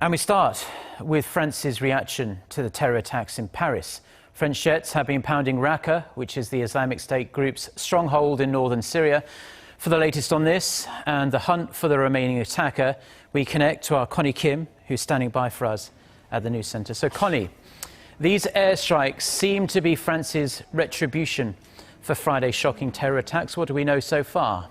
And we start with France's reaction to the terror attacks in Paris. French jets have been pounding Raqqa, which is the Islamic State group's stronghold in northern Syria. For the latest on this and the hunt for the remaining attacker, we connect to our Connie Kim, who's standing by for us at the Newscenter. So, Connie, these airstrikes seem to be France's retribution for Friday's shocking terror attacks. What do we know so far?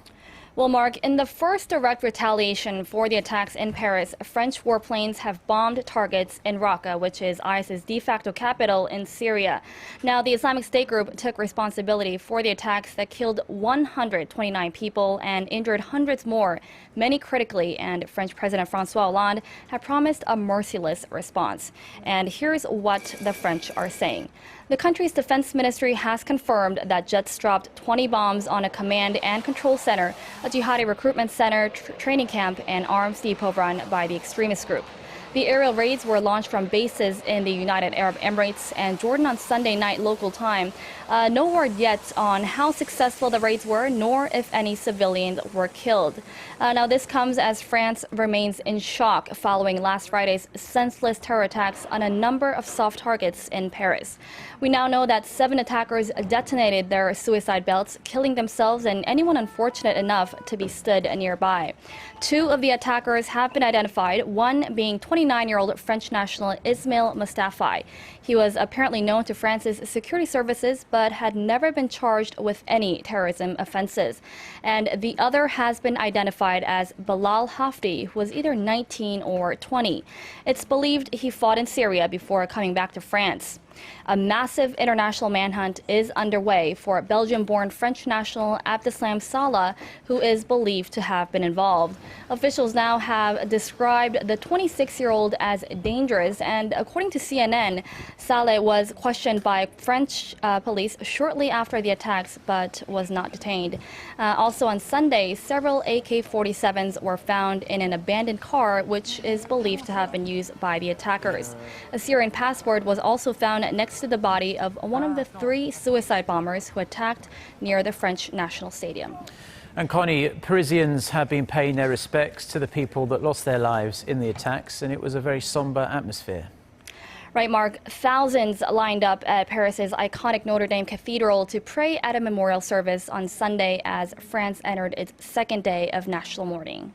Well, Mark, in the first direct retaliation for the attacks in Paris, French warplanes have bombed targets in Raqqa, which is ISIS's de facto capital in Syria. Now, the Islamic State group took responsibility for the attacks that killed 129 people and injured hundreds more, many critically, and French President Francois Hollande had promised a merciless response. And here's what the French are saying. The country's defense ministry has confirmed that jets dropped 20 bombs on a command and control center, a jihadi recruitment center, training camp, and arms depot run by the extremist group. The aerial raids were launched from bases in the United Arab Emirates and Jordan on Sunday night local time. No word yet on how successful the raids were, nor if any civilians were killed. Now, this comes as France remains in shock following last Friday's senseless terror attacks on a number of soft targets in Paris. We now know that 7 attackers detonated their suicide belts, killing themselves and anyone unfortunate enough to be stood nearby. 2 of the attackers have been identified, one being 29-year-old French national Ismail Mustafa. He was apparently known to France's security services but had never been charged with any terrorism offenses. And the other has been identified as Bilal Hafdi, who was either 19 or 20. It's believed he fought in Syria before coming back to France. A massive international manhunt is underway for Belgium-born French national Abdeslam Salah, who is believed to have been involved. Officials now have described the 26-year-old as dangerous, and according to CNN, Saleh was questioned by French police shortly after the attacks, but was not detained. Also on Sunday, several AK-47s were found in an abandoned car, which is believed to have been used by the attackers. A Syrian passport was also found next to the body of one of the 3 suicide bombers who attacked near the French National Stadium. And Connie, Parisians have been paying their respects to the people that lost their lives in the attacks, and it was a very somber atmosphere. Right, Mark. Thousands lined up at Paris's iconic Notre Dame Cathedral to pray at a memorial service on Sunday as France entered its 2nd day of national mourning.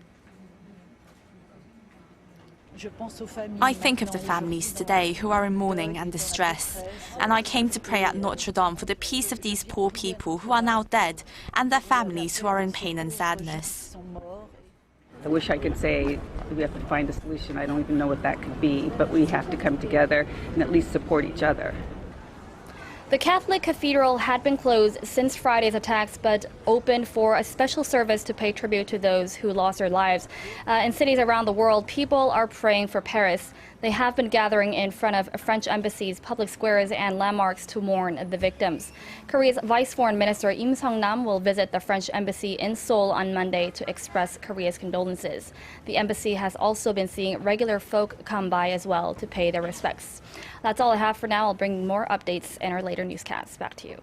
I think of the families today who are in mourning and distress, and I came to pray at Notre Dame for the peace of these poor people who are now dead and their families who are in pain and sadness. I wish I could say we have to find a solution. I don't even know what that could be, but we have to come together and at least support each other. The Catholic Cathedral had been closed since Friday's attacks, but opened for a special service to pay tribute to those who lost their lives. In cities around the world, people are praying for Paris. They have been gathering in front of French embassies, public squares, and landmarks to mourn the victims. Korea's Vice Foreign Minister Im Sung-nam will visit the French embassy in Seoul on Monday to express Korea's condolences. The embassy has also been seeing regular folk come by as well to pay their respects. That's all I have for now. I'll bring more updates in our later newscasts. Back to you.